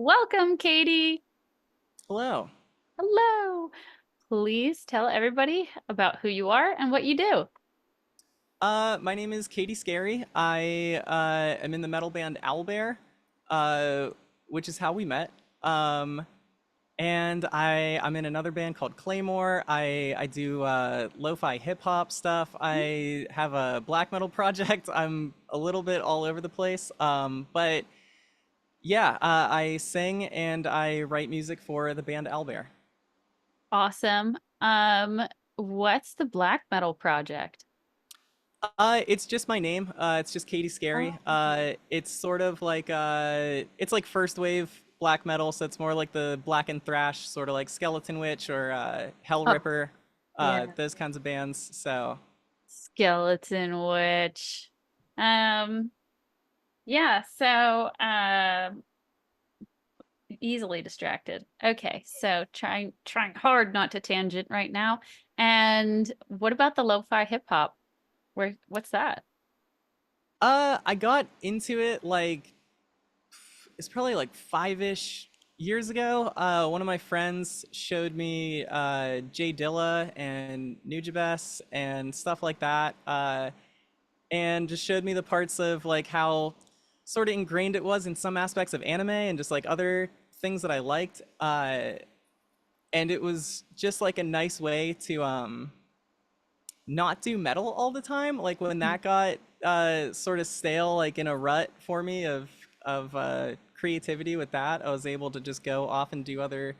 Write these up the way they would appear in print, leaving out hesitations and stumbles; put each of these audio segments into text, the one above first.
Welcome, Katy. Hello. Hello. Please tell everybody about who you are and what you do. My name is Katy Scary. I am in the metal band Owlbear, uh, which is how we met. Um, and I'm in another band called Claymore. I do lo-fi hip hop stuff. I have a black metal project. I'm a little bit all over the place. But yeah, I sing and I write music for the band Albear. Awesome. What's the black metal project? It's just my name. It's just Katy Scary. Oh, okay. It's sort of like it's like first wave black metal, so it's more like the black and thrash, sort of like Skeleton Witch or Hell Oh, Ripper, yeah. those kinds of bands. So Skeleton Witch. Um, yeah, so easily distracted. Okay, so trying hard not to tangent right now. And what about the lo-fi hip hop? What's that? I got into it like it's probably like 5-ish years ago. One of my friends showed me Jay Dilla and Nujabes and stuff like that. And just showed me the parts of like how sort of ingrained it was in some aspects of anime and just like other things that I liked. And it was just like a nice way to not do metal all the time. Like when that got sort of stale, like in a rut for me of creativity with that, I was able to just go off and do other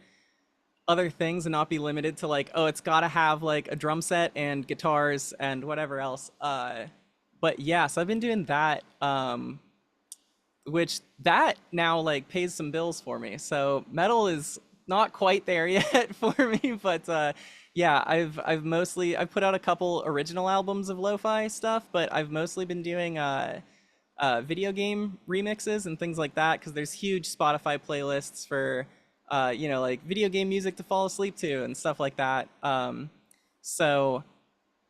things and not be limited to like, oh, it's got to have like a drum set and guitars and whatever else. But yeah, so I've been doing that, which that now like pays some bills for me. So metal is not quite there yet for me, but yeah, I've put out a couple original albums of lo-fi stuff, but I've mostly been doing video game remixes and things like that because there's huge Spotify playlists for like video game music to fall asleep to and stuff like that. So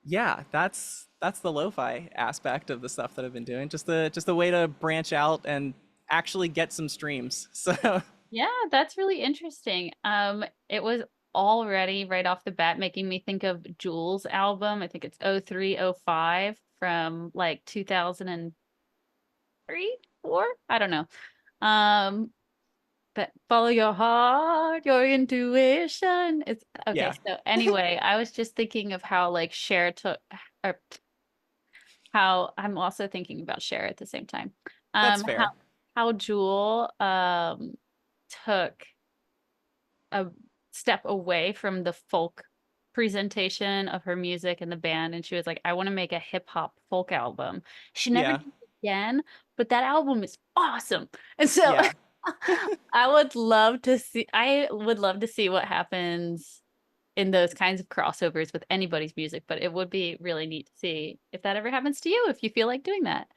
yeah, that's the lo-fi aspect of the stuff that I've been doing. Just a way to branch out and actually get some streams. So Yeah, that's really interesting. It was already right off the bat making me think of Jules' album. I think it's 0305 from like 2003, 4. I don't know. Um, but follow your heart, your intuition. It's okay. yeah, So anyway, I was just thinking of how like Cher took, or how I'm also thinking about Cher at the same time. that's How fair. Jewel took a step away from the folk presentation of her music and the band, and she was like, I want to make a hip hop folk album. She never Yeah, did it again, but that album is awesome. And so yeah. I would love to see what happens in those kinds of crossovers with anybody's music, but it would be really neat to see if that ever happens to you, if you feel like doing that.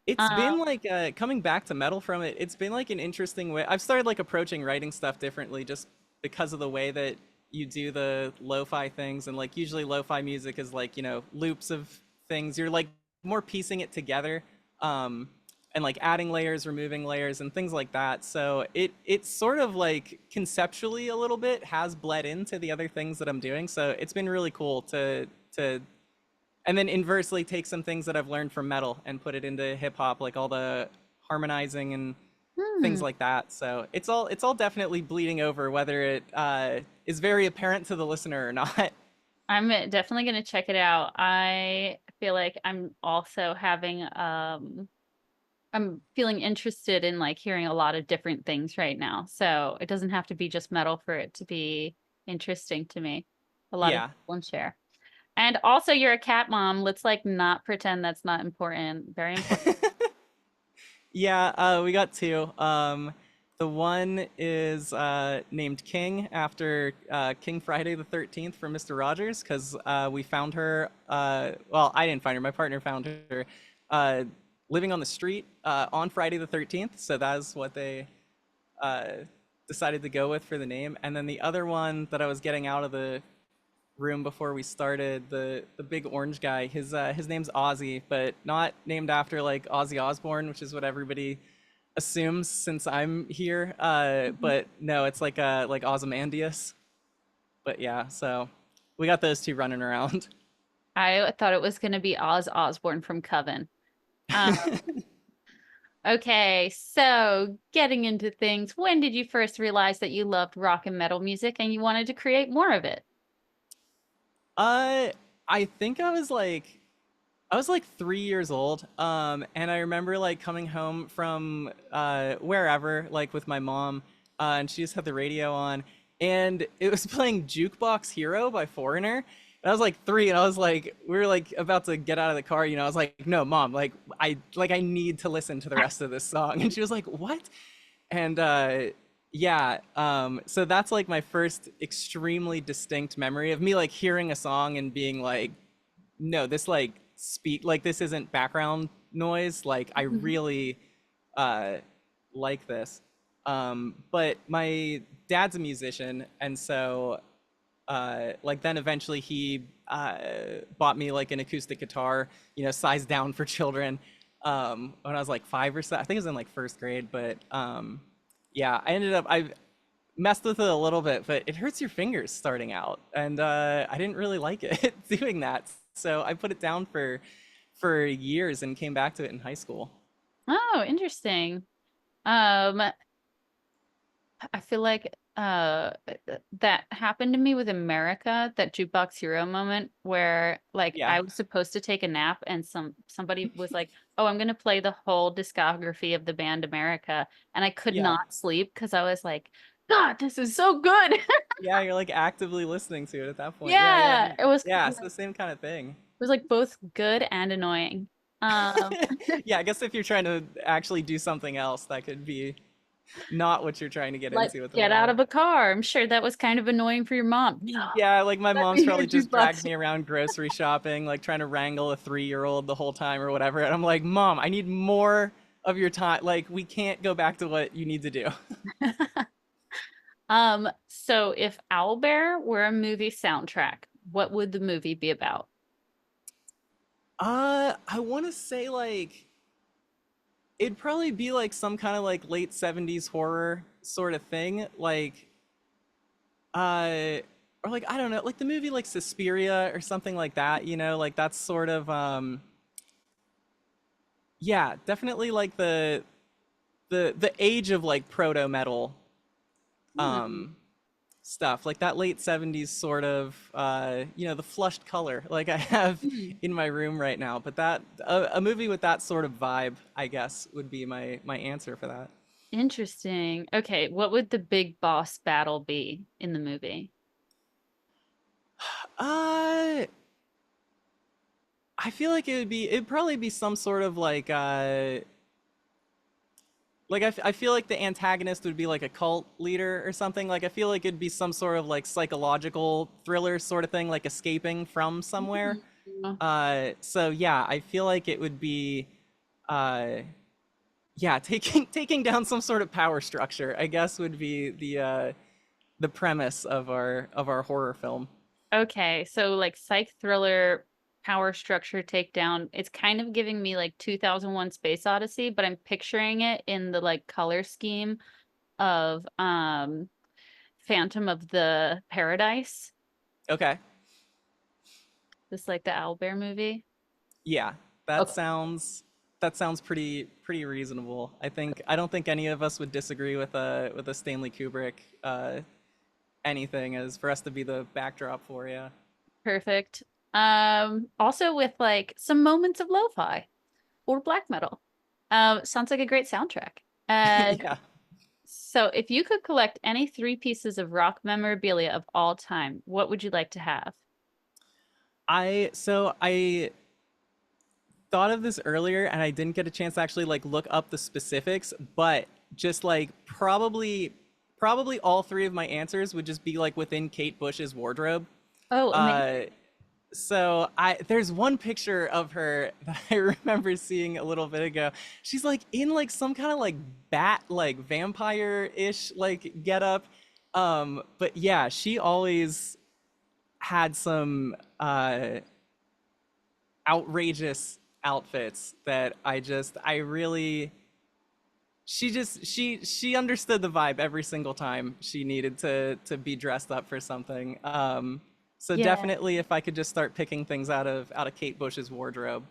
It's Um, been like coming back to metal from it. It's been like an interesting way. I've started like approaching writing stuff differently just because of the way that you do the lo-fi things and like usually lo-fi music is like, loops of things. You're like more piecing it together and like adding layers, removing layers and things like that. So it's sort of like conceptually a little bit has bled into the other things that I'm doing. So it's been really cool to and then inversely take some things that I've learned from metal and put it into hip hop, like all the harmonizing and things hmm. like that. So it's all definitely bleeding over, whether it is very apparent to the listener or not. I'm definitely going to check it out. I feel like I'm feeling interested in like hearing a lot of different things right now. So it doesn't have to be just metal for it to be interesting to me. A lot of Yeah, people and share. And also you're a cat mom. Let's like not pretend that's not important. Very important. yeah. We got two. The one is named King after King Friday the 13th from Mr. Rogers because we found her. Well, I didn't find her. My partner found her uh, living on the street on Friday the 13th. So that's what they uh, decided to go with for the name. And then the other one that I was getting out of the room before we started, the big orange guy, his name's Ozzy, but not named after like Ozzy Osbourne, which is what everybody assumes since I'm here. But no, it's like Ozymandias. But yeah, so we got those two running around. I thought it was going to be Oz Osborne from Coven. Um, okay, so getting into things, when did you first realize that you loved rock and metal music and you wanted to create more of it? uh, I think I was like 3 years old. And I remember like coming home from wherever, like with my mom, and she just had the radio on, and it was playing Jukebox Hero by Foreigner. And I was like three, and I was like, we were like about to get out of the car, I was like, no, mom, like I need to listen to the rest of this song. And she was like, what? And yeah, so that's like my first extremely distinct memory of me like hearing a song and being like, no, this like speak like this isn't background noise. Like I Mhm. really uh like this. But my dad's a musician, and so like then eventually he bought me like an acoustic guitar, sized down for children. When I was like five or so, I think it was in like first grade. But yeah, I messed with it a little bit, but it hurts your fingers starting out, and I didn't really like it doing that. So I put it down for years and came back to it in high school. Oh, interesting. Um, I feel like that happened to me with America, that Jukebox Hero moment where like Yeah, I was supposed to take a nap and somebody was like, "Oh, I'm gonna play the whole discography of the band America." And I could yeah, not sleep because I was like, "God, this is so good." yeah. You're like actively listening to it at that point. Yeah, yeah, Yeah, it was yeah. It's like the same kind of thing. both good and annoying. Um, Yeah, I guess if you're trying to actually do something else, that could be not what you're trying to get like into at the get out moment. of a car. I'm sure that was kind of annoying for your mom. No, Yeah, like my let mom's me hear probably just dragged Jukebox. me around grocery shopping, like trying to wrangle a 3-year-old the whole time or whatever. And I'm like, Mom, I need more of your time. Like, we can't go back to what you need to do. So if Owlbear were a movie soundtrack, what would the movie be about? I want to say like it'd probably be like some kind of like late 70s horror sort of thing. Uh, or like, I don't know, like the movie like Suspiria or something like that, like that's sort of, yeah, definitely like the age of like proto metal Hmm. stuff, like that late 70s sort of, the flushed color like I have Hmm. in my room right now. But a movie with that sort of vibe, I guess, would be my answer for that. Interesting. Okay, what would the big boss battle be in the movie? uh I feel like it'd probably be some sort of like I feel like the antagonist would be like a cult leader or something. Like I feel like it'd be some sort of like psychological thriller sort of thing, like escaping from somewhere. Hmm. So yeah, I feel like it would be, uh, yeah, taking down some sort of power structure, I guess, would be the premise of our horror film. Okay, so like psych thriller power structure takedown. It's kind of giving me like 2001 Space Odyssey, but I'm picturing it in the like color scheme of Phantom of the Paradise. Okay, Just like the Owlbear movie. yeah, that Okay. sounds pretty reasonable. I don't think any of us would disagree with a Stanley Kubrick anything as for us to be the backdrop for you. Perfect. Also with like some moments of lo-fi or black metal. Sounds like a great soundtrack. And Yeah. so if you could collect any three pieces of rock memorabilia of all time, what would you like to have? I thought of this earlier and I didn't get a chance to actually like look up the specifics, but just like probably all three of my answers would just be like within Kate Bush's wardrobe. Oh, amazing. Uh so there's one picture of her that I remember seeing a little bit ago. She's like in like some kind of like bat like vampire-ish like getup. But yeah, she always had some outrageous outfits that I really she understood the vibe every single time she needed to be dressed up for something. So Yeah. definitely if I could just start picking things out of Kate Bush's wardrobe.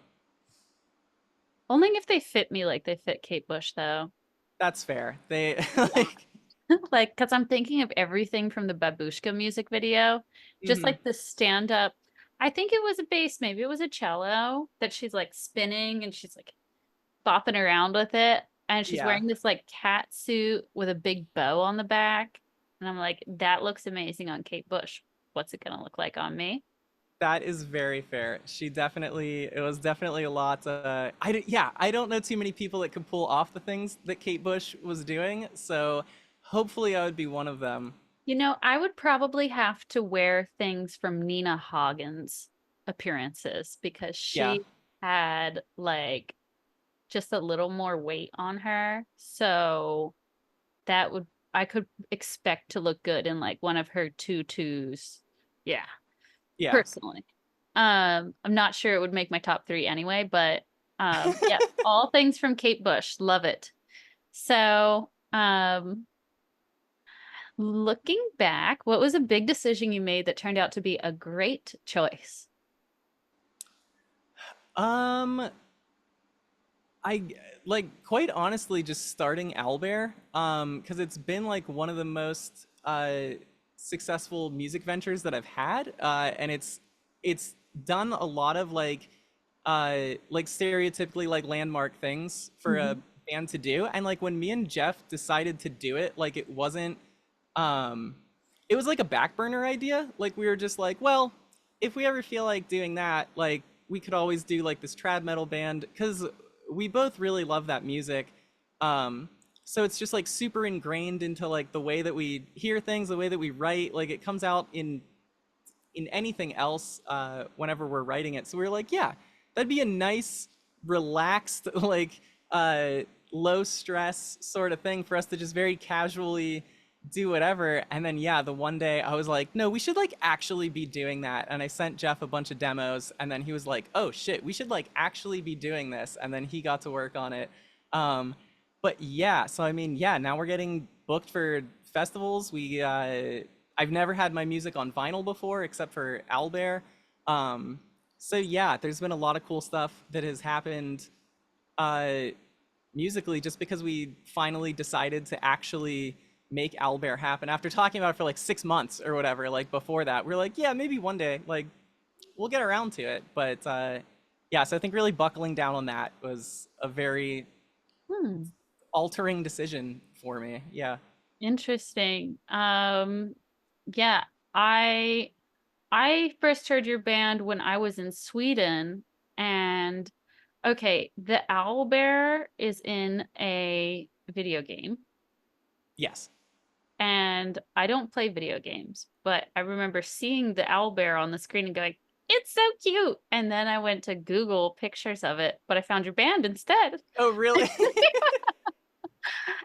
Only if they fit me like they fit Kate Bush, though. That's fair. They Yeah. like Like, because I'm thinking of everything from the Babushka music video, just mhm. like the stand up. I think it was a bass, maybe it was a cello that she's like spinning and she's like bopping around with it. And she's Yeah. wearing this like cat suit with a big bow on the back. And I'm like, that looks amazing on Kate Bush. What's it gonna look like on me? That is very fair. It was definitely a lot. Yeah, I don't know too many people that could pull off the things that Kate Bush was doing. So hopefully I would be one of them. You know, I would probably have to wear things from Nina Hagen's appearances because Yeah. she had like just a little more weight on her. So that would I could expect to look good in like one of her tutus. Yeah, Yeah. personally. I'm not sure it would make my top three anyway, but yeah, all things from Kate Bush. Love it. So, looking back, what was a big decision you made that turned out to be a great choice? Um, I like quite honestly just starting Owlbear, because it's been like one of the most successful music ventures that I've had, and it's done a lot of like stereotypically like landmark things for a Mhm. band to do, and like when me and Jeff decided to do it, like um, it was like a back burner idea. Like we were just like, well, if we ever feel like doing that, like we could always do like this trad metal band because we both really love that music. Um, so it's just like super ingrained into like the way that we hear things, the way that we write. Like it comes out in anything else whenever we're writing it. So we were like, yeah, that'd be a nice, relaxed, like low stress sort of thing for us to just very casually do whatever. And then yeah, the one day I was like, no, we should like actually be doing that. And I sent Jeff a bunch of demos, and then he was like, oh shit, we should like actually be doing this. And then he got to work on it. Um, but yeah, so I mean, yeah, now we're getting booked for festivals. I've never had my music on vinyl before except for Albear. Um, so yeah, there's been a lot of cool stuff that has happened uh, musically just because we finally decided to actually make Albear happen after talking about it for like 6 months or whatever. Like before that, we are like, yeah, maybe one day, like we'll get around to it. But yeah, so I think really buckling down on that was a very Hmm. altering decision for me. Yeah. Interesting. Yeah, I I first heard your band when I was in Sweden, and okay, the Owlbear is in a video game, Yes. and I don't play video games, but I remember seeing the Owlbear on the screen and going, "It's so cute!" And then I went to Google pictures of it, but I found your band instead. Oh, really?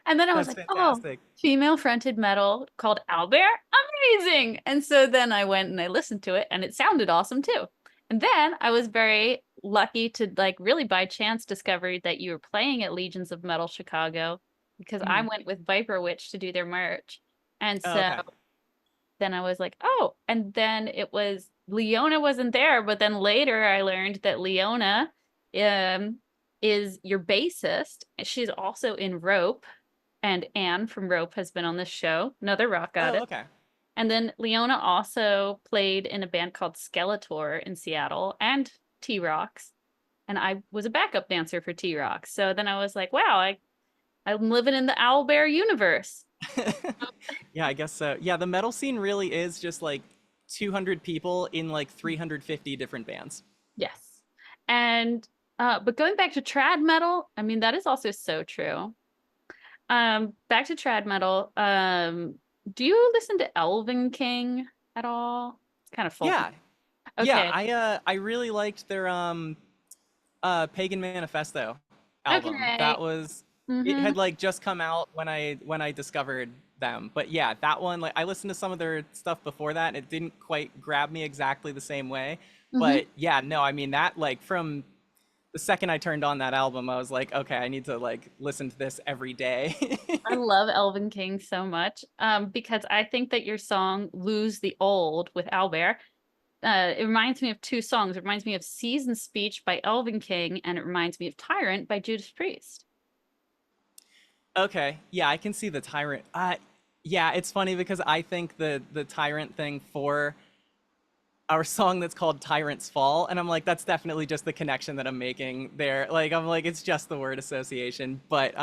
And then I was That's like, oh, fantastic. female fronted metal called Albear? Amazing. And so then I went and I listened to it and it sounded awesome too. And then I was very lucky to like really by chance discover that you were playing at Legions of Metal Chicago because I Mhm. went with Viper Witch to do their merch. And Oh, so okay. then I was like, oh, and then it was Leona wasn't there, but then later I learned that Leona um is your bassist. She's also in Rope, and Anne from Rope has been on this show, another rock Oh, goddess. okay. And then Leona also played in a band called Skeletor in Seattle and T Rocks. And I was a backup dancer for T Rocks. So then I was like, wow, I'm living in the Owlbear universe. Yeah, I guess so. Yeah, the metal scene really is just like 200 people in like 350 different bands. Yes. And but going back to trad metal, I mean that is also so true. Back to trad metal. Do you listen to Elven King at all? It's kind of folky. Yeah. Yeah, Okay. I really liked their Pagan Manifesto album. Okay. It Mm-hmm. had like just come out when I discovered them. But yeah, that one, like I listened to some of their stuff before that and it didn't quite grab me exactly the same way. Mm-hmm. But yeah, no, I mean that like from the second I turned on that album, I was like, okay, I need to like listen to this every day. I love Elven King so much because I think that your song Lose the Old with Owlbear, it reminds me of two songs. It reminds me of Season Speech by Elven King, and it reminds me of Tyrant by Judas Priest. Okay, yeah, I can see the Tyrant. Yeah, it's funny because I think the Tyrant thing for our song that's called Tyrant's Fall, and I'm like, that's definitely just the connection that I'm making there. Like, I'm like, it's just the word association. But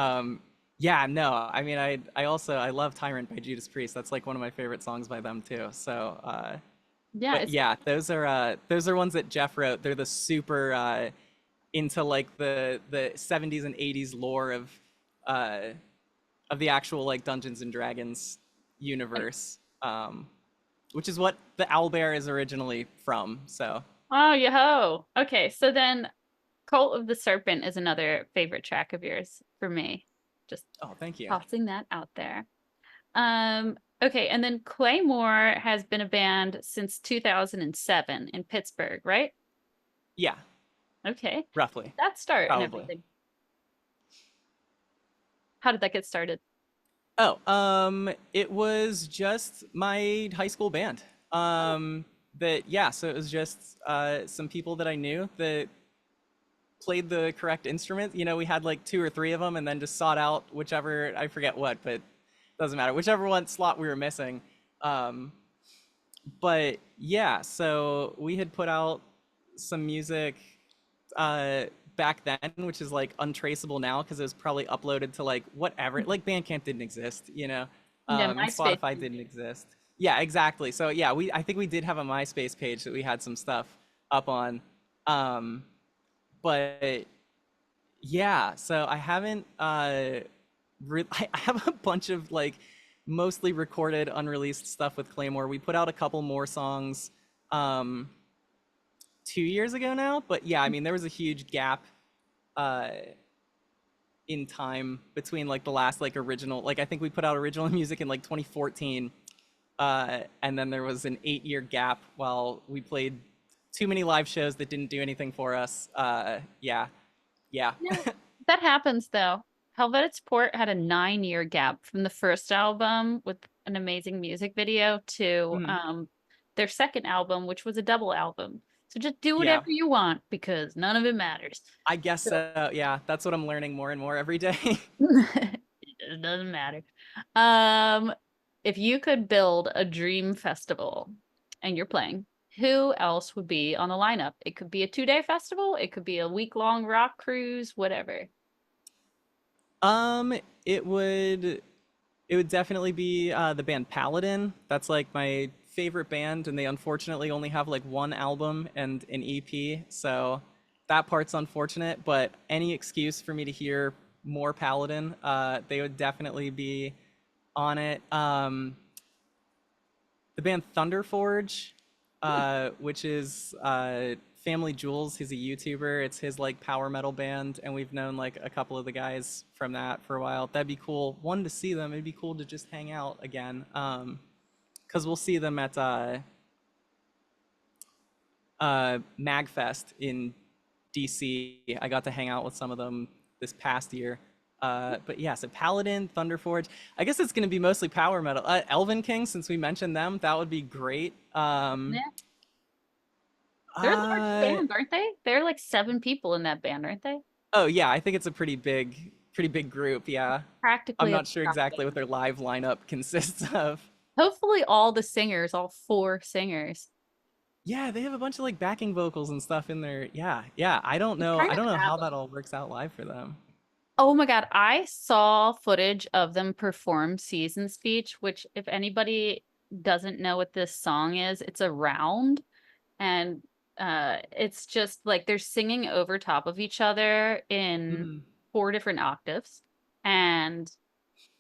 yeah, no, I mean, I also I love Tyrant by Judas Priest. That's like one of my favorite songs by them too. So Yeah, but it's yeah, those are ones that Jeff wrote. They're the super into like the 70s and 80s lore uh of the actual like Dungeons and Dragons universe, which is what the Owlbear is originally from. So, oh, yo. Okay, so then Cult of the Serpent is another favorite track of yours for me. Just oh, thank you. tossing that out there. Okay, and then Claymore has been a band since 2007 in Pittsburgh, right? Yeah, Okay. roughly, That start and probably. everything. How did that get started? Oh, it was just my high school band. Oh, That yeah, so it was just some people that I knew that played the correct instrument. You know, we had like two or three of them, and then just sought out whichever I forget what, but doesn't matter. Whichever one slot we were missing. Um, but yeah, so we had put out some music uh back then, which is like untraceable now because it was probably uploaded to like whatever, like Bandcamp didn't exist, you know, yeah, and MySpace. Spotify didn't exist. Yeah, exactly. So yeah, we I think we did have a MySpace page that we had some stuff up on. um but yeah, so I haven't I have a bunch of like mostly recorded unreleased stuff with Claymore. We put out a couple more songs um 2 years ago now, but yeah, I mean there was a huge gap uh in time between like the last like original, like I think we put out original music in like 2014, and then there was an 8 year gap while we played too many live shows that didn't do anything for us. Yeah, yeah. Yeah, that happens though. Helvetic Port had a 9-year gap from the first album with an amazing music video to Mhm. their second album, which was a double album. So just do Yeah, whatever you want because none of it matters. I guess So so. Yeah, that's what I'm learning more and more every day. it doesn't matter. Um, if you could build a dream festival and you're playing, who else would be on the lineup? It could be a 2-day festival, it could be a week-long rock cruise, whatever. um it would it would definitely be the band Paladin. That's like my favorite band, and they unfortunately only have like one album and an EP. So that part's unfortunate, but any excuse for me to hear more Paladin, they would definitely be on it. The band Thunderforge, Hmm. which is Family Jules. He's a YouTuber. It's his like power metal band, and we've known like a couple of the guys from that for a while. That'd be cool. One, to see them. It'd be cool to just hang out again. Because we'll see them at Magfest in DC. I got to hang out with some of them this past year. But yeah, so Paladin, Thunderforge. I guess it's going to be mostly power metal. Elven King, since we mentioned them, that would be great. Yeah. They're a large Uh, band, aren't they? They're like 7 people in that band, aren't they? oh yeah, I think it's a pretty big group. Yeah, I'm Practically a not sure rock exactly what band. their live lineup consists of. Hopefully all the singers, all 4 singers. Yeah, they have a bunch of like backing vocals and stuff in there. Yeah, yeah. I don't It's know. kind I of don't know how that ABBA. all works out live for them. Oh my God, I saw footage of them perform Season Speech, which if anybody doesn't know what this song is, it's a round and it's just like they're singing over top of each other in Mhm. 4 different octaves and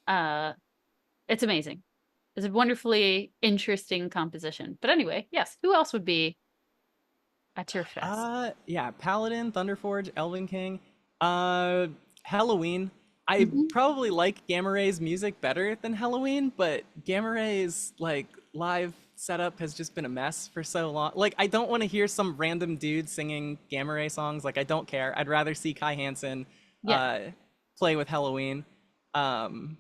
uh it's amazing. It's a wonderfully interesting composition. But anyway, yes, who else would be at your fest? Yeah, Paladin, Thunderforge, Elven King, uh, Halloween. I Mhm. probably like Gamma Ray's music better than Halloween, but Gamma Ray's like live setup has just been a mess for so long. Like, I don't want to hear some random dude singing Gamma Ray songs. Like, I don't care. I'd rather see Kai Hansen Yeah. uh, play with Halloween. Um,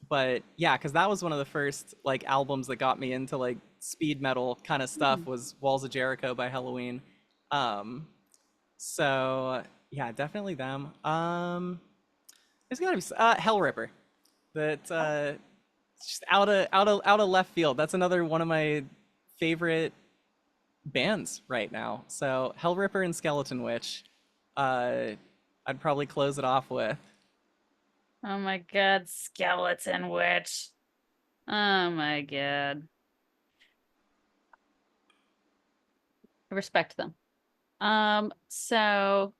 but yeah, because that was one of the first like albums that got me into like speed metal kind of stuff Mm. was Walls of Jericho by Halloween. Um, so yeah, definitely them. There's gotta be Hell Ripper. That just out of left field. That's another one of my favorite bands right now. So Hell Ripper and Skeleton Witch. Uh, I'd probably close it off with. Oh my God, Skeleton Witch. Oh my God. I respect them. So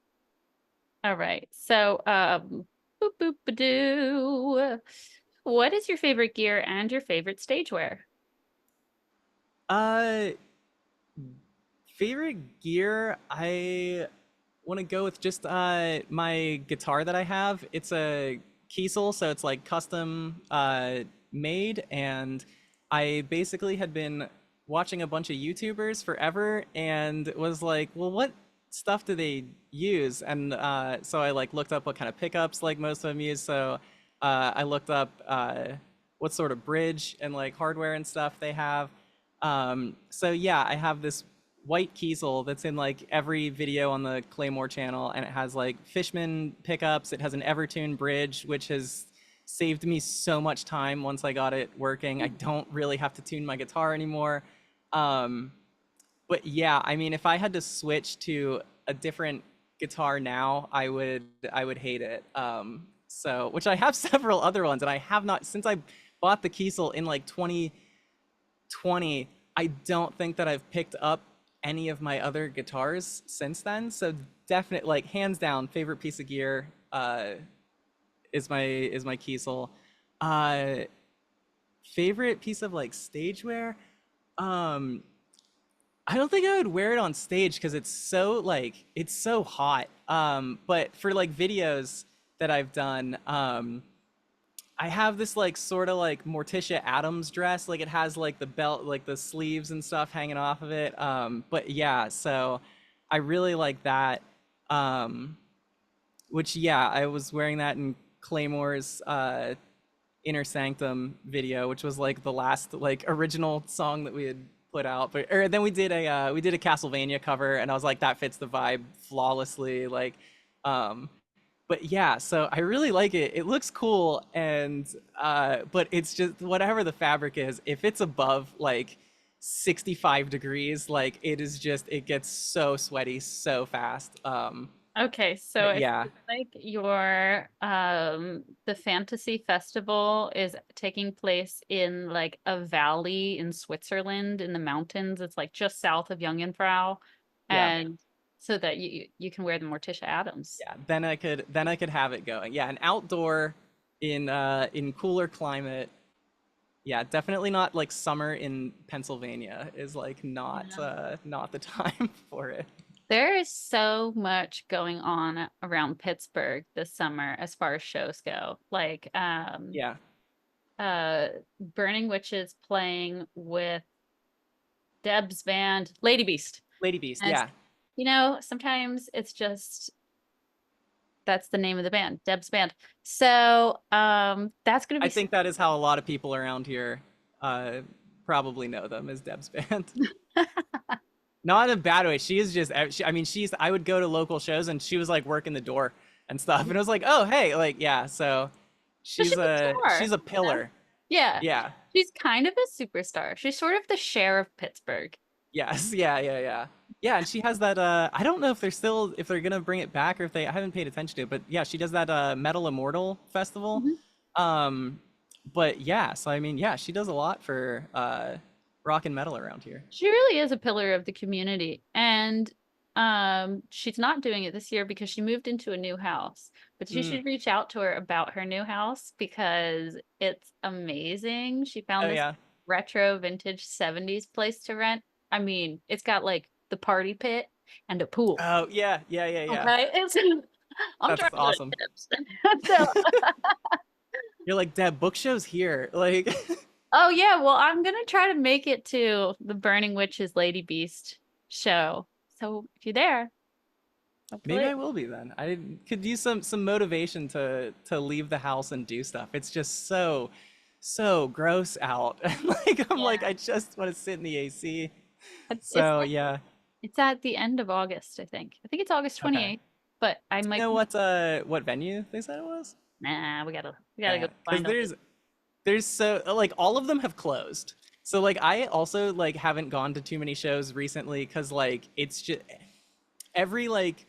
all right. So boop boop ba doo. What is your favorite gear and your favorite stage wear? Uh, Favorite gear, I want to go with just my guitar that I have. It's a Kiesel, so it's like custom made, and I basically had been watching a bunch of YouTubers forever and was like, well, what stuff do they use? And so I like looked up what kind of pickups like most of them use. So I looked up what sort of bridge and like hardware and stuff they have. So yeah, I have this white Kiesel that's in like every video on the Claymore channel, and it has like Fishman pickups. It has an Evertune bridge, which has saved me so much time once I got it working. I don't really have to tune my guitar anymore. Um, but yeah, I mean, if I had to switch to a different guitar now, I would hate it. So which I have several other ones, and I have not since I bought the Kiesel in like 2020. I don't think that I've picked up any of my other guitars since then. So definite, like hands down, favorite piece of gear is my Kiesel. Uh, Favorite piece of like stage wear. Um, I don't think I would wear it on stage because it's so hot. But for like videos that I've done, I have this like sort of like Morticia Adams dress. Like it has like the belt, like the sleeves and stuff hanging off of it. But yeah, so I really like that. Um, which yeah, I was wearing that in Claymore's Inner Sanctum video, which was like the last like original song that we had put out. But or then we did a Castlevania cover, and I was like, that fits the vibe flawlessly. Like, um, but yeah, so I really like it. It looks cool, and but it's just whatever the fabric is. If it's above like 65 degrees, like it gets so sweaty so fast. Okay, so But it yeah, seems like your the fantasy festival is taking place in like a valley in Switzerland in the mountains. It's like just south of Jungenfrau, yeah, and so that you can wear the Morticia Adams. yeah. Then I could have it going. Yeah, an outdoor in cooler climate. Yeah, definitely not like summer in Pennsylvania is like not Yeah. not the time for it. There is so much going on around Pittsburgh this summer as far as shows go. Like Yeah, uh Burning Witches playing with Deb's band Lady Beast. Lady Beast. And Yeah, sometimes it's just that's the name of the band, Deb's band. So that's gonna I be think that is how a lot of people around here uh, probably know them as Deb's band. Not in a bad way. She is just. I mean, she's. I would go to local shows and she was like working the door and stuff, and it was like, oh hey, like yeah. So so she's she's a a star, she's a you know? pillar. Yeah. Yeah. She's kind of a superstar. She's sort of the Cher of Pittsburgh. Yes. Yeah. Yeah. Yeah. Yeah. And she has that. I don't know if they're gonna bring it back or if they. I haven't paid attention to it, but yeah, she does that Metal Immortal festival. Mhm. Um, but yeah. So I mean, yeah, she does a lot for rock and metal around here. She really is a pillar of the community. And she's not doing it this year because she moved into a new house. But you Mm. should reach out to her about her new house because it's amazing. She Oh found this yeah. retro vintage 70s place to rent. I mean, it's got like the party pit and a pool. Oh yeah. Yeah. Yeah. Yeah. Okay. It's I'm That's trying to go to awesome. tips. So You're like, Deb, book shows here. Like, Oh yeah, well, I'm gonna try to make it to the Burning Witches Lady Beast show. So if you're there, Maybe hopefully. I will be then. I could use some motivation to leave the house and do stuff. It's just so gross out. And like I'm like Yeah. I just want to sit in the AC. It's So yeah. it's at the end of August, I think. I think it's August Okay. 28th, but I Do you might know what venue they said it was? nah, we gotta go Yeah, because find all this. there's so like all of them have closed. So like I also like haven't gone to too many shows recently because like it's just every like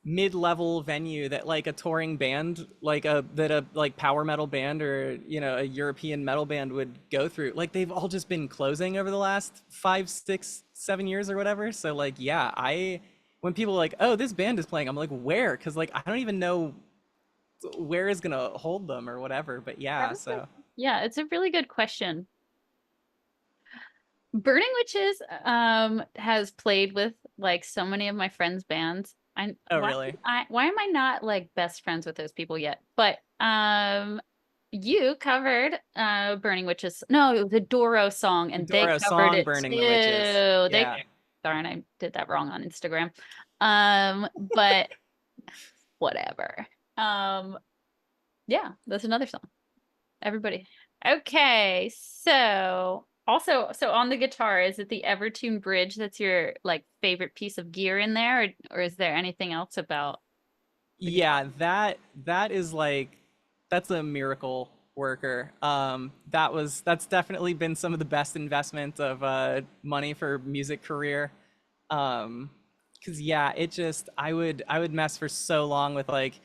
mid-level venue that like a touring band like a like power metal band or a European metal band would go through, like they've all just been closing over the last 5, 6, 7 years or whatever. So like yeah, I when people are like, oh, this band is playing, I'm like, where? Because like I don't even know where is gonna hold them or whatever. But That yeah, is a, so yeah, it's a really good question. Burning Witches has played with like so many of my friends' bands. I oh why really? why am I not like best friends with those people yet? But you covered Burning Witches. No, it was a Doro song and they Doro covered song it Burning the Witches. too. They Yeah. darn, I did that wrong on Instagram. But whatever. Um yeah, that's another song. Everybody. Okay, so also, so on the guitar, is it the Evertune bridge that's your like favorite piece of gear in there, or is there anything else about the guitar? Yeah, that is like that's a miracle worker. That's definitely been some of the best investment of money for music career. Because yeah, it just I would mess for so long with like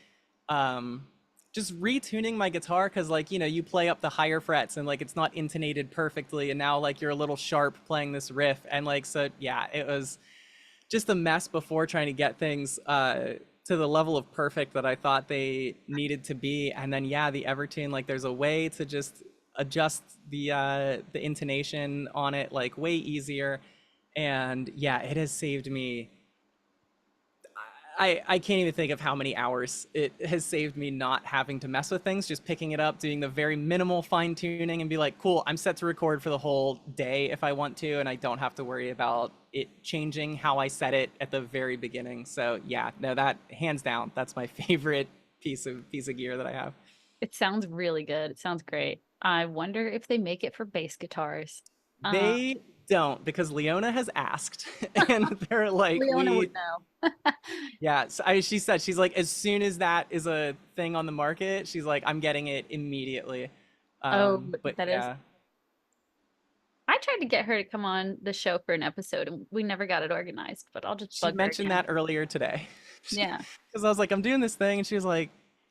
um just retuning my guitar because like you play up the higher frets and like it's not intonated perfectly, and now like you're a little sharp playing this riff, and like so yeah, it was just a mess before trying to get things to the level of perfect that I thought they needed to be. And then yeah, the Evertune, like there's a way to just adjust the intonation on it like way easier. And yeah, it has saved me. I can't even think of how many hours it has saved me not having to mess with things, just picking it up, doing the very minimal fine tuning, and be like, cool, I'm set to record for the whole day if I want to, and I don't have to worry about it changing how I set it at the very beginning. So yeah, no, that hands down, that's my favorite piece of gear that I have. It sounds really good. It sounds great. I wonder if they make it for bass guitars. Uh, They don't because Leona has asked, and they're like, Leona would know. yeah, so she said she's like, as soon as that is a thing on the market, she's like, I'm getting it immediately. Oh, But that is. yeah, I tried to get her to come on the show for an episode, and we never got it organized. But I'll just she bug her mentioned again. that earlier today. Yeah. Because I was like, I'm doing this thing, and she was like,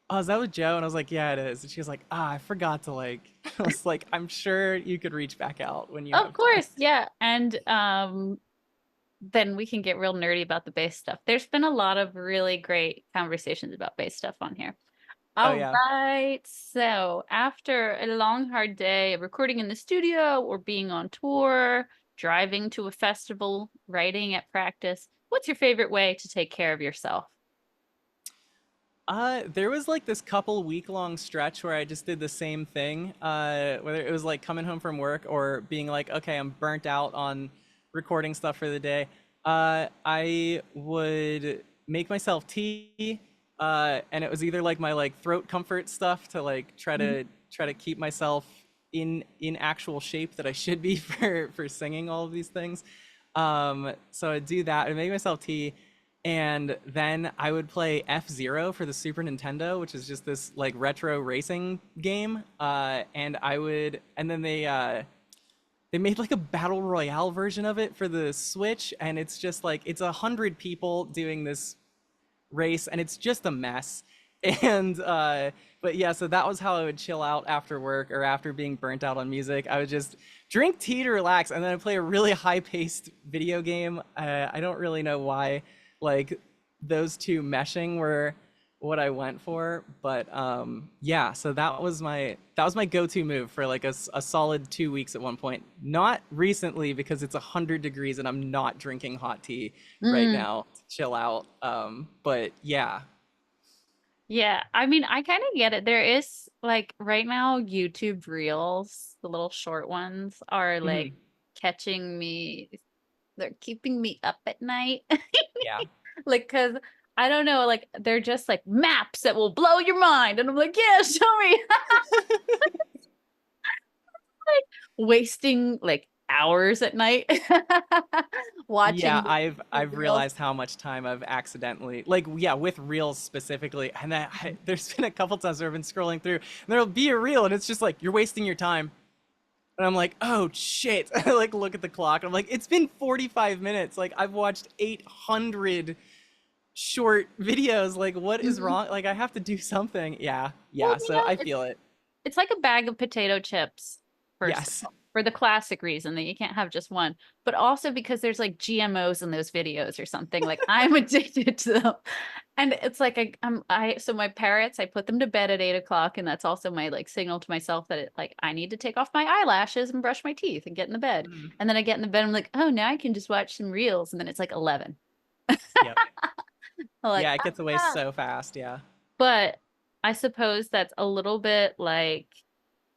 oh, is that with Joe? And I was like, yeah, it is. And she was like, ah, I forgot to like. I was like, I'm sure you could reach back out when you Of have time. course, yeah. And then we can get real nerdy about the bass stuff. There's been a lot of really great conversations about bass stuff on here. Oh All yeah. right. So, after a long, hard day of recording in the studio or being on tour, driving to a festival, writing at practice, what's your favorite way to take care of yourself? There was like this couple week long stretch where I just did the same thing. Whether it was like coming home from work or being like, okay, I'm burnt out on recording stuff for the day. I would make myself tea, and it was either like my like throat comfort stuff to like Mhm. try to keep myself in actual shape that I should be for singing all of these things. So I'd do that. I'd make myself tea, and then I would play F-Zero for the Super Nintendo, which is just this like retro racing game. And then they made like a battle royale version of it for the Switch, and it's just like it's 100 people doing this race, and it's just a mess. And but yeah, so that was how I would chill out after work or after being burnt out on music. I would just drink tea to relax, and then I'd play a really high-paced video game. I don't really know why, like those two meshing were what I went for, but yeah. So that was my go-to move for like a solid 2 weeks at one point. Not recently because it's 100 degrees and I'm not drinking hot tea right Mm. now to chill out. But yeah, Yeah, I mean, I kind of get it. There is like right now, YouTube Reels, the little short ones are like Mhm. catching me. They're keeping me up at night. Yeah. Like, cause I don't know, like they're just like maps that will blow your mind. And I'm like, yeah, show me. Wasting like hours at night Yeah, watching the YouTube I've Reels. realized how much time I've accidentally, like, yeah, with reels specifically, and there's been a couple times where I've been scrolling through, and there'll be a reel, and it's just like you're wasting your time, and I'm like, oh shit! I like look at the clock, and I'm like, it's been 45 minutes. Like I've watched 800 short videos. Like what is Mhm. wrong? Like I have to do something. Yeah, Well, yeah. So I feel it. it's like a bag of potato chips, first of Yes. all, for the classic reason that you can't have just one, but also because there's like GMOs in those videos or something. Like I'm addicted to them. And it's like so my parrots, I put them to bed at 8 o'clock, and that's also my like signal to myself that like I need to take off my eyelashes and brush my teeth and get in the bed. Mhm. And then I get in the bed, I'm like, oh, now I can just watch some reels. And then it's like 11. Yep. I'm like, Yeah, it gets away ah. so fast. Yeah. But I suppose that's a little bit like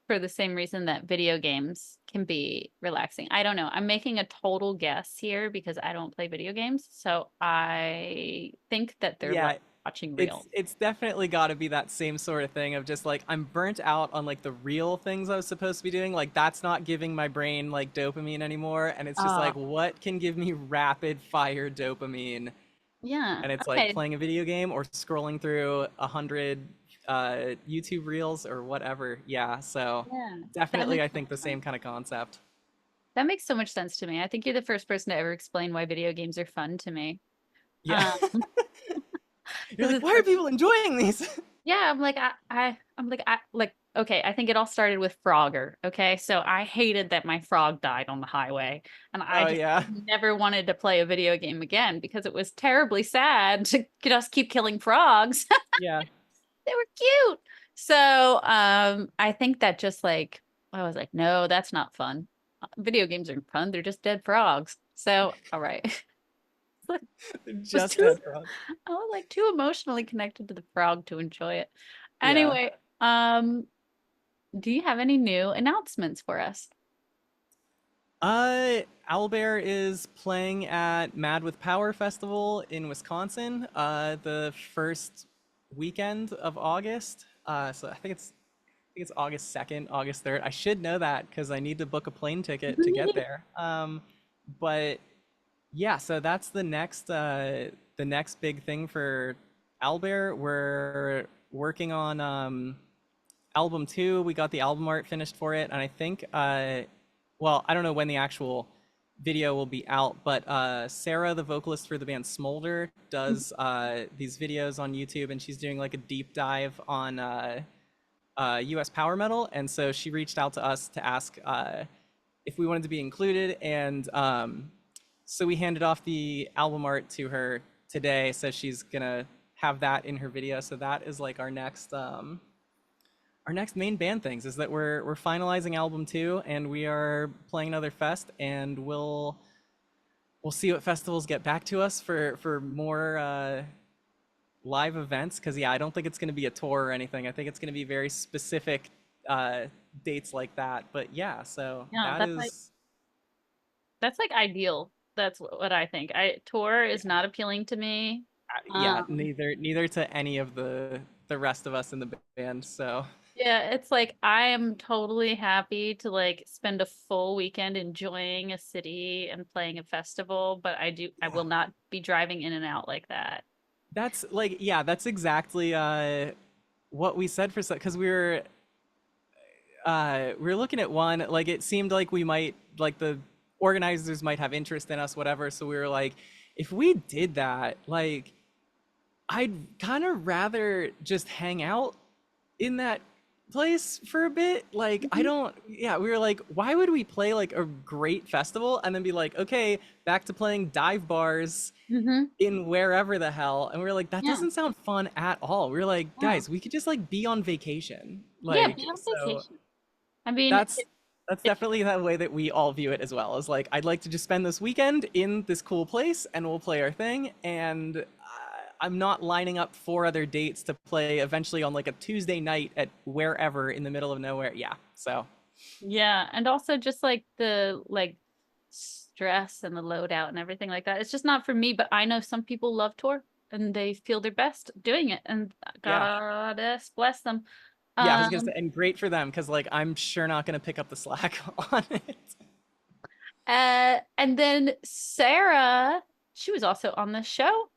for the same reason that video games can be relaxing. I don't know. I'm making a total guess here because I don't play video games. So I think that they're like Yeah, watching it's reels. it's definitely got to be that same sort of thing of just like I'm burnt out on like the real things I was supposed to be doing. Like that's not giving my brain like dopamine anymore, and it's just Oh, like what can give me rapid fire dopamine? yeah. And it's like Okay. playing a video game or scrolling through 100 YouTube reels or whatever. Yeah, so Yeah. That definitely makes I so much think the same sense. kind of concept. That makes so much sense to me. I think you're the first person to ever explain why video games are fun to me. Yeah. You're Because like, it's why are like, people enjoying these? yeah, I'm like, okay, I think it all started with Frogger. Okay. So I hated that my frog died on the highway. And I Oh just yeah. never wanted to play a video game again because it was terribly sad to just keep killing frogs. Yeah. They were cute. So I think that just like I was like, no, that's not fun. Video games are fun. They're just dead frogs. So all right. Was Just too dead frog. I was like too emotionally connected to the frog to enjoy it. Yeah. Anyway, do you have any new announcements for us? Owlbear is playing at Mad with Power Festival in Wisconsin, the first weekend of August. So I think it's August 2nd, August 3rd. I should know that because I need to book a plane ticket to get there. But yeah, so that's the next big thing for Albear. We're working on album two. We got the album art finished for it, and I think well, I don't know when the actual video will be out, but Sarah, the vocalist for the band Smolder, does these videos on YouTube, and she's doing like a deep dive on US power metal, and so she reached out to us to ask if we wanted to be included, and so we handed off the album art to her today, so she's gonna have that in her video. So that is like our next main band things is that we're finalizing album two, and we are playing another fest, and we'll see what festivals get back to us for more live events. Because yeah, I don't think it's going to be a tour or anything. I think it's going to be very specific uh, dates like that. But yeah, so Yeah, that is that's like ideal. That's what I think. I tour yeah, is not appealing to me. yeah. Um, Neither to any of the rest of us in the band. So yeah, it's like I am totally happy to like spend a full weekend enjoying a city and playing a festival, but I yeah, will not be driving in and out like that. that's like yeah, that's exactly what we said for because we were looking at one, like it seemed like we might like the organizers might have interest in us, whatever. So we were like, if we did that, like I'd kind of rather just hang out in that place for a bit. Like I Mhm. don't yeah, we were like, why would we play like a great festival and then be like, okay, back to playing dive bars Mhm. in wherever the hell. And we were like, that Yeah. doesn't sound fun at all. We were like, Yeah. guys, we could just like be on vacation. Yeah, Like be on so vacation. I mean, that's that's if definitely that way that we all view it as well. Is like I'd like to just spend this weekend in this cool place and we'll play our thing. And I'm not lining up 4 other dates to play eventually on like a Tuesday night at wherever in the middle of nowhere. Yeah. So Yeah, and also just like the stress and the load out and everything like that. It's just not for me, but I know some people love tour and they feel their best doing it, and yeah. goddess bless them. Yeah, I was gonna say, Um and great for them because like I'm sure not gonna pick up the slack on it. and then Sarah, she was also on the show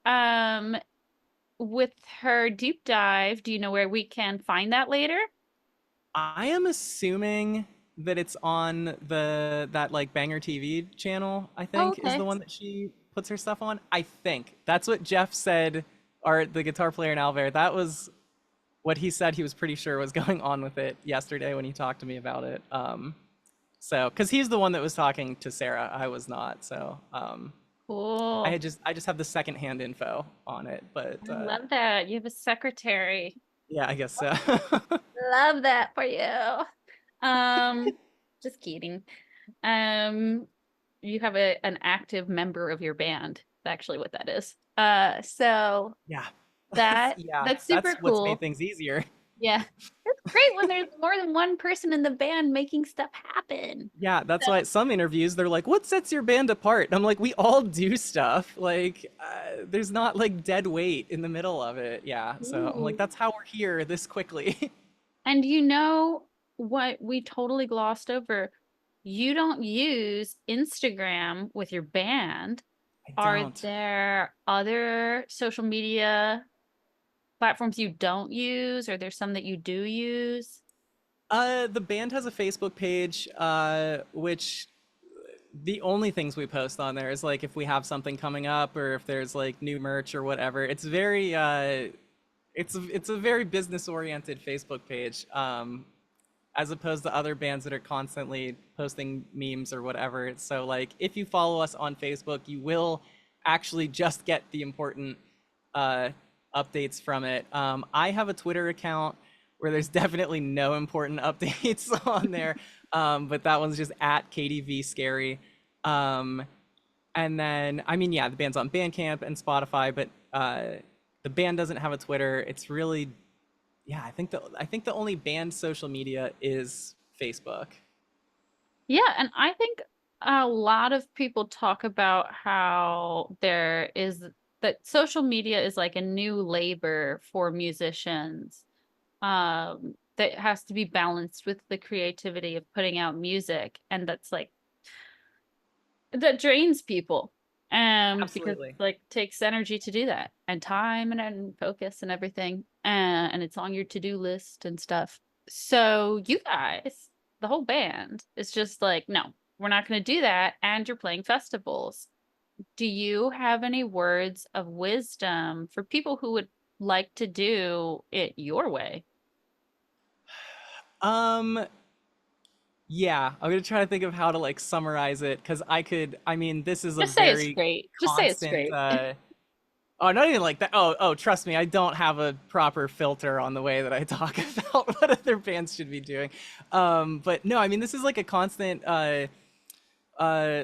with her deep dive. Do you know where we can find that later? I am assuming that it's on that like Banger TV channel, I Oh, think, is okay. the one that she puts her stuff on. I think. That's what Jeff said, or the guitar player in Albear. That was what he said he was pretty sure was going on with it yesterday when he talked to me about it. So because he's the one that was talking to Sarah, I was not. So Cool. I just have the secondhand info on it, but I love that. You have a secretary. yeah, I guess so. Love that for you. Um, just kidding. Um, you have an active member of your band. That's actually what that is. So Yeah, that yeah, that's that's super what's made cool. things easier. Yeah. It's great when there's more than one person in the band making stuff happen. Yeah, that's So, why at some interviews they're like, "What sets your band apart?" And I'm like, "We all do stuff. Like, there's not like dead weight in the middle of it." Yeah, so I'm like, ooh. "That's how we're here this quickly." And you know what we totally glossed over? You don't use Instagram with your band. I Are don't. there other social media platforms you don't use, or there's some that you do use? The band has a Facebook page, which the only things we post on there is like if we have something coming up or if there's like new merch or whatever. It's very it's a very business oriented Facebook page. As opposed to other bands that are constantly posting memes or whatever. So like if you follow us on Facebook, you will actually just get the important uh, updates from it. I have a Twitter account where there's definitely no important updates on there, but that one's just at Katy V Scary. Um, and then I mean, yeah, the band's on Bandcamp and Spotify, but the band doesn't have a Twitter. It's really yeah, I think the only banned social media is Facebook. Yeah, and I think a lot of people talk about how there is that social media is like a new labor for musicians. That has to be balanced with the creativity of putting out music, and that's like that drains people. Because Absolutely. like takes energy to do that, and time and focus and everything. And it's on your to-do list and stuff. So you guys, the whole band, is just like, no, we're not going to do that. And you're playing festivals. Do you have any words of wisdom for people who would like to do it your way? Um, yeah, I'm gonna try to think of how to like summarize it because I mean, this is a Just say it very straight. Just say it constant, straight. oh, not even like that. Oh, trust me, I don't have a proper filter on the way that I talk about what other bands should be doing. But no, I mean, this is like a constant,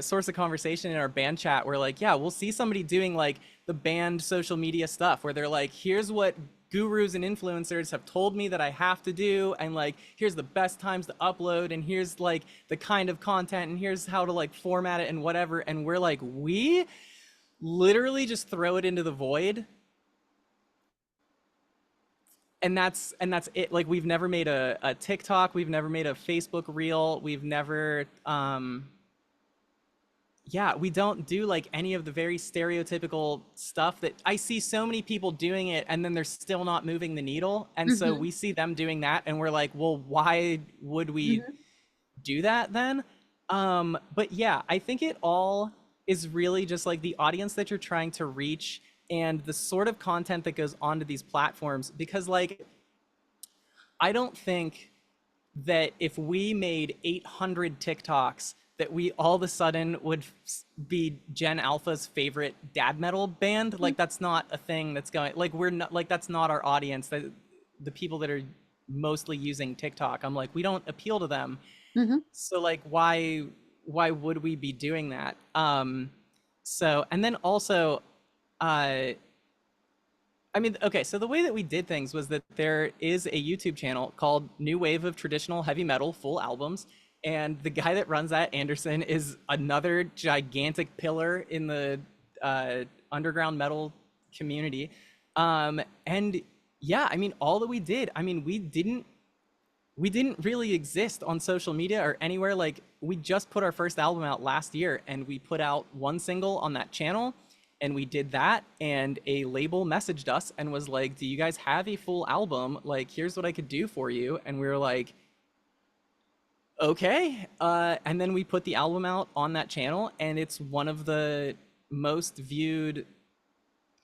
source of conversation in our band chat where like yeah we'll see somebody doing like the band social media stuff where they're like here's what gurus and influencers have told me that I have to do and like here's the best times to upload and here's like the kind of content and here's how to like format it and whatever and we're like we literally just throw it into the void and that's it like we've never made a TikTok, we've never made a Facebook reel, we've never yeah, we don't do like any of the very stereotypical stuff that I see so many people doing it and then they're still not moving the needle. And so Hmm. we see them doing that and we're like, well, why would we Hmm. do that then? But yeah, I think it all is really just like the audience that you're trying to reach and the sort of content that goes onto these platforms. Because like, I don't think that if we made 800 TikToks, that we all of a sudden would be Gen Alpha's favorite dad metal band. Like that's not a thing that's going. Like we're not like that's not our audience. That the people that are mostly using TikTok, I'm like we don't appeal to them. Hmm. So like why would we be doing that? So and then also, uh, I mean, okay, so the way that we did things was that there is a YouTube channel called New Wave of Traditional Heavy Metal Full Albums. And the guy that runs that, Anderson, is another gigantic pillar in the underground metal community. And yeah, I mean, all that we did, I mean, we didn't really exist on social media or anywhere. Like, we just put our first album out last year, and we put out one single on that channel, and we did that, and a label messaged us and was like, do you guys have a full album? Like, here's what I could do for you. And we were like, okay. And then we put the album out on that channel, and it's one of the most viewed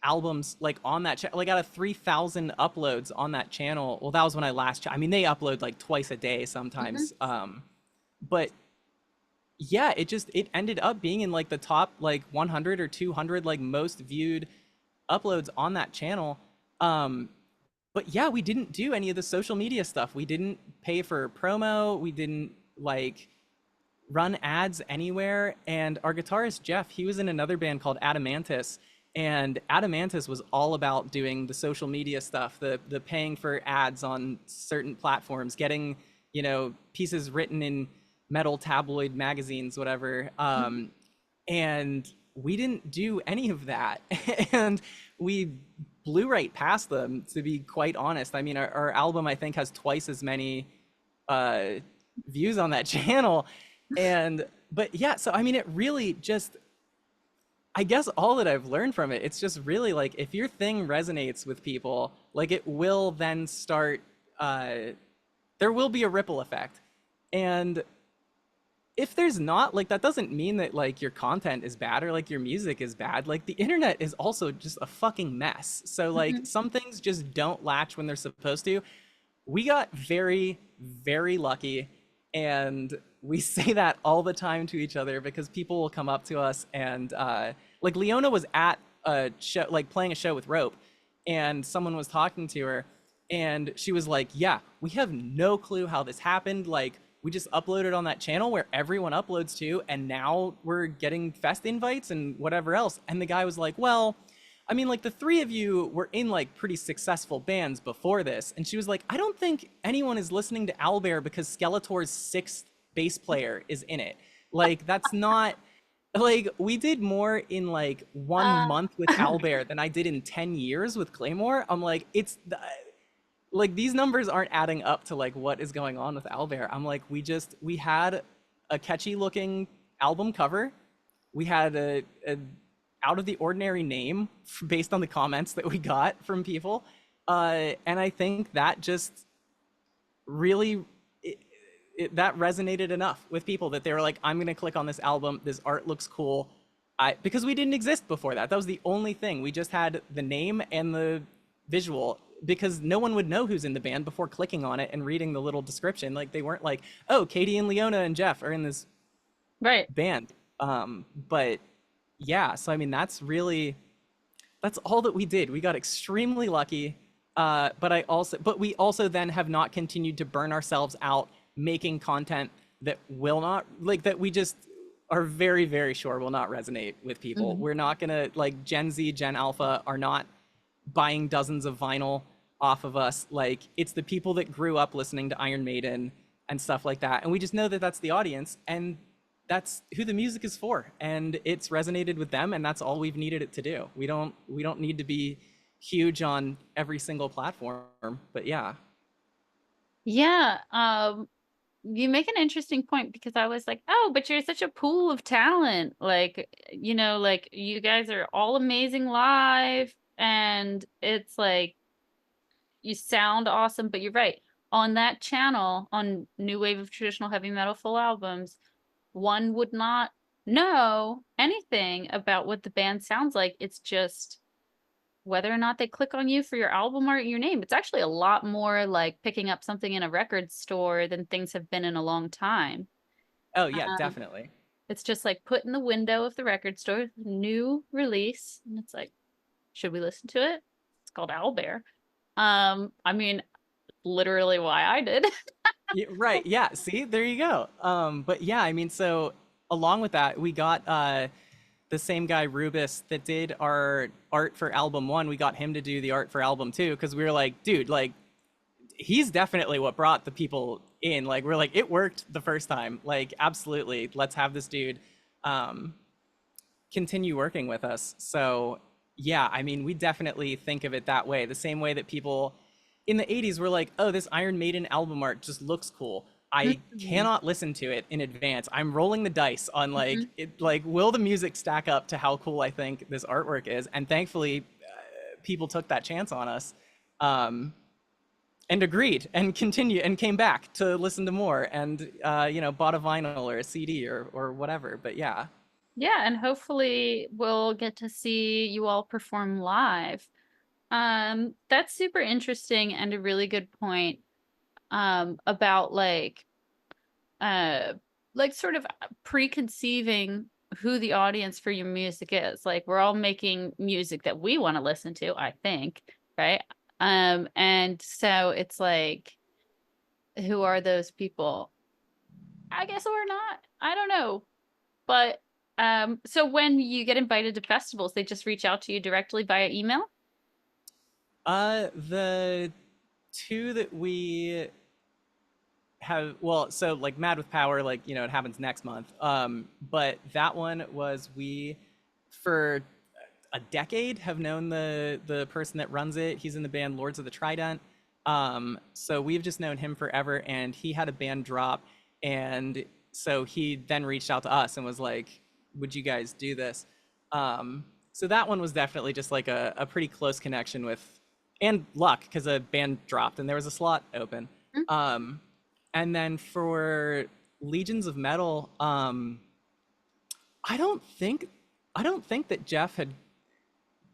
albums like on that channel. Like, out of 3,000 uploads on that channel, well, that was when I I mean, they upload like twice a day Mhm. sometimes. But yeah, it ended up being in like the top like 100 or 200 like most viewed uploads on that channel. um but yeah, we didn't do any of the social media stuff. We didn't pay for promo. We didn't like run ads anywhere. And our guitarist Jeff, he was in another band called Adamantis, and Adamantis was all about doing the social media stuff, the paying for ads on certain platforms, getting, pieces written in metal tabloid magazines, whatever. Mhm. And we didn't do any of that. And we blew right past them, to be quite honest. I mean, our album, I think, has twice as many uh, views on that channel. And but yeah, so I mean, it really just, I guess all that I've learned from it, it's just really like, if your thing resonates with people, like, it will then start, uh there will be a ripple effect. And if there's not, like, that doesn't mean that like your content is bad or like your music is bad. Like, the internet is also just a fucking mess. So like, Mhm. some things just don't latch when they're supposed to. We got very, very lucky. And we say that all the time to each other, because people will come up to us and like, Leona was at a show, like playing a show with Rope, and someone was talking to her, and she was like, yeah, we have no clue how this happened. Like, we just uploaded on that channel where everyone uploads to, and now we're getting fest invites and whatever else. And the guy was like, well, I mean, like, the three of you were in like pretty successful bands before this. And she was like, I don't think anyone is listening to Owlbear because Skeletor's sixth bass player is in it. Like, that's not, like, we did more in like one Uh, month with Owlbear than I did in 10 years with Claymore. I'm like, like, these numbers aren't adding up to like what is going on with Albear. I'm like, we had a catchy looking album cover. We had a out of the ordinary name based on the comments that we got from people. And I think that just really, that resonated enough with people that they were like, I'm gonna click on this album. This art looks cool. Because we didn't exist before that. That was the only thing. We just had the name and the visual, because no one would know who's in the band before clicking on it and reading the little description. Like, they weren't like, oh, Katy and Leona and Jeff are in this right. band. But yeah, so I mean, that's all that we did. We got extremely lucky. But we also then have not continued to burn ourselves out making content that will not, like, that we just are very, very sure will not resonate with people. Mhm. We're not gonna, like, Gen Z, Gen Alpha are not buying dozens of vinyl off of us. Like, it's the people that grew up listening to Iron Maiden and stuff like that. And we just know that that's the audience, and that's who the music is for. And it's resonated with them, and that's all we've needed it to do. We don't need to be huge on every single platform. But yeah. Yeah, you make an interesting point because I was like, "Oh, but you're such a pool of talent." Like, like, you guys are all amazing live, and it's like, you sound awesome, but you're right. On that channel, on New Wave of Traditional Heavy Metal Full Albums, one would not know anything about what the band sounds like. It's just whether or not they click on you for your album art, your name. It's actually a lot more like picking up something in a record store than things have been in a long time. Oh yeah, Um, definitely. it's just like put in the window of the record store, new release, and it's like, should we listen to it? It's called Owlbear. I mean, literally why I did. Yeah, right. Yeah. See, there you go. But yeah, I mean, so along with that, we got the same guy Rubus that did our art for album 1, we got him to do the art for album 2 because we were like, dude, like he's definitely what brought the people in. Like we're like, it worked the first time. Like absolutely, let's have this dude um, continue working with us. So yeah, I mean, we definitely think of it that way. The same way that people in the 80s were like, oh, this Iron Maiden album art just looks cool. I Mhm. cannot listen to it in advance. I'm rolling the dice on like Mhm. it, like will the music stack up to how cool I think this artwork is? And thankfully, people took that chance on us. Um, and agreed and continued and came back to listen to more and bought a vinyl or a CD or whatever. But yeah. Yeah, and hopefully we'll get to see you all perform live. That's super interesting and a really good point about uh sort of preconceiving who the audience for your music is. Like we're all making music that we want to listen to, I think, right? And so it's like who are those people? I guess we're not. I don't know. But so when you get invited to festivals, they just reach out to you directly via email? The two that we have, well, so like Mad with Power, like, it happens next month. But that one was we, for a decade, have known the person that runs it. He's in the band Lords of the Trident. So we've just known him forever, and he had a band drop, and so he then reached out to us and was like, "Would you guys do this?" So that one was definitely just like a pretty close connection with, and luck because a band dropped and there was a slot open. Mm. Um, and then for Legions of Metal, I don't think I don't think that Jeff had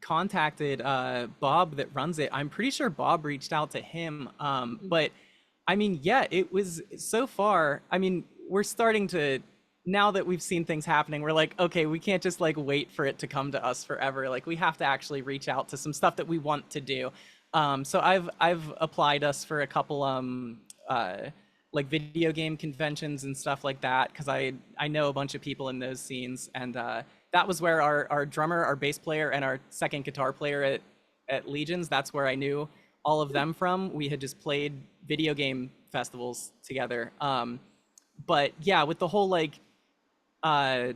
contacted Bob that runs it. I'm pretty sure Bob reached out to him. But I mean, yeah, it was so far. I mean, we're starting to, now that we've seen things happening, we're like, okay, we can't just like wait for it to come to us forever. Like we have to actually reach out to some stuff that we want to do. So I've applied us for a couple like video game conventions and stuff like that because I know a bunch of people in those scenes, and that was where our drummer, our bass player, and our second guitar player at Legions, that's where I knew all of them from. We had just played video game festivals together. But yeah, with the whole like uh,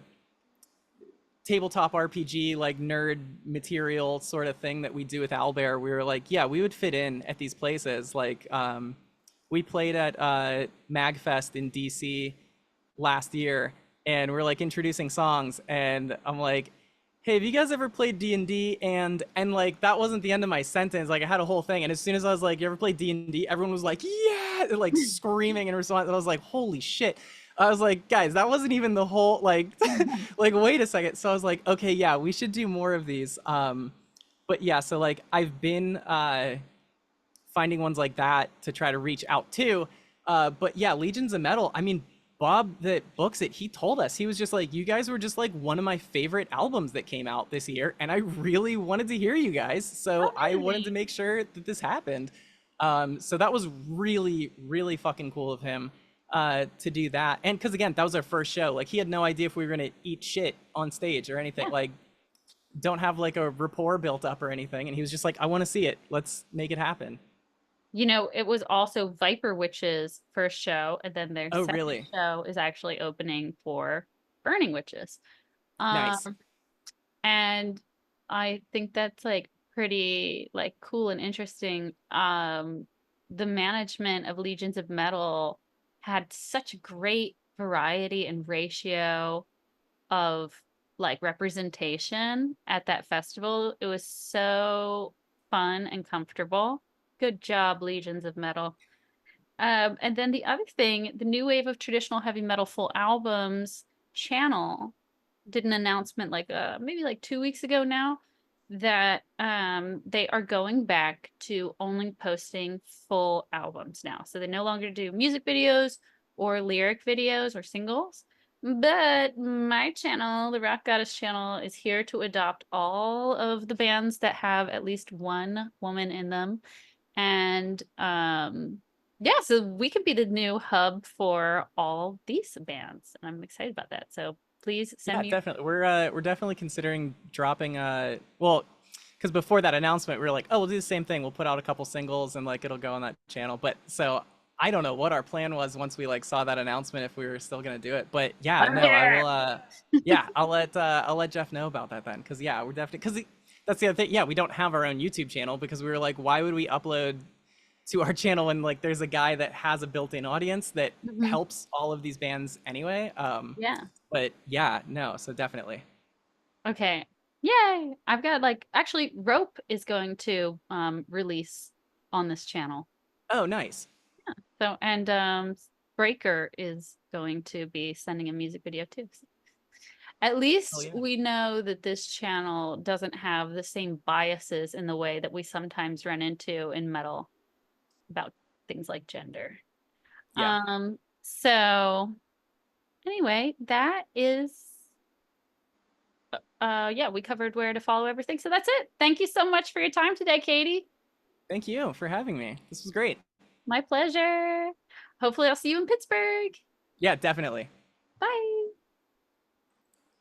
tabletop RPG, like nerd material sort of thing that we do with Owlbear, we were like, yeah, we would fit in at these places. Like, we played at MagFest in DC last year, and we're like introducing songs, and I'm like, hey, have you guys ever played D&D? And like that wasn't the end of my sentence. Like I had a whole thing, and as soon as I was like, you ever played D&D? Everyone was like, yeah, like screaming in response. And I was like, holy shit. I was like, guys, that wasn't even the whole like like wait a second. So I was like, okay, yeah, we should do more of these. But yeah, so like I've been finding ones like that to try to reach out to. But yeah, Legions of Metal. I mean, Bob that books it, he told us, he was just like, you guys were just like one of my favorite albums that came out this year, and I really wanted to hear you guys, so I wanted to Amazing. make sure that this happened. So that was really, really fucking cool of him to do that. And because again, that was our first show. Like he had no idea if we were gonna eat shit on stage or anything. Yeah. Like don't have like a rapport built up or anything. And he was just like, I want to see it. Let's make it happen. You know, it was also Viper Witch's first show, and then their Oh, second really? show is actually opening for Burning Witches. Nice. Um, and I think that's like pretty like cool and interesting. The management of Legions of Metal had such great variety and ratio of like representation at that festival. It was so fun and comfortable. Good job, Legions of Metal. And then the other thing, the New Wave of Traditional Heavy Metal Full Albums channel did an announcement like maybe like 2 weeks ago now that they are going back to only posting full albums now. So they no longer do music videos or lyric videos or singles. But my channel, the Rock Goddess channel, is here to adopt all of the bands that have at least one woman in them. And yeah, so we could be the new hub for all these bands. And I'm excited about that. So Please send Yeah, me. definitely. We're definitely considering dropping well, because before that announcement we were like, oh, we'll do the same thing. We'll put out a couple singles and like it'll go on that channel. But so I don't know what our plan was once we like saw that announcement if we were still gonna do it. But yeah, no, I will. Albear. Yeah, I'll let Jeff know about that then. Because yeah, we're definitely because that's the other thing. Yeah, we don't have our own YouTube channel because we were like, why would we upload to our channel when like there's a guy that has a built-in audience that Mhm. helps all of these bands anyway. Yeah. But yeah, no, so definitely. Okay. Yay! I've got like actually Rope is going to release on this channel. Oh, nice. So and Breaker is going to be sending a music video too. So at Oh least yeah. we know that this channel doesn't have the same biases in the way that we sometimes run into in metal about things like gender. Yeah. So anyway, that is yeah, we covered where to follow everything. So that's it. Thank you so much for your time today, Katie. Thank you for having me. This was great. My pleasure. Hopefully I'll see you in Pittsburgh. Yeah, definitely. Bye.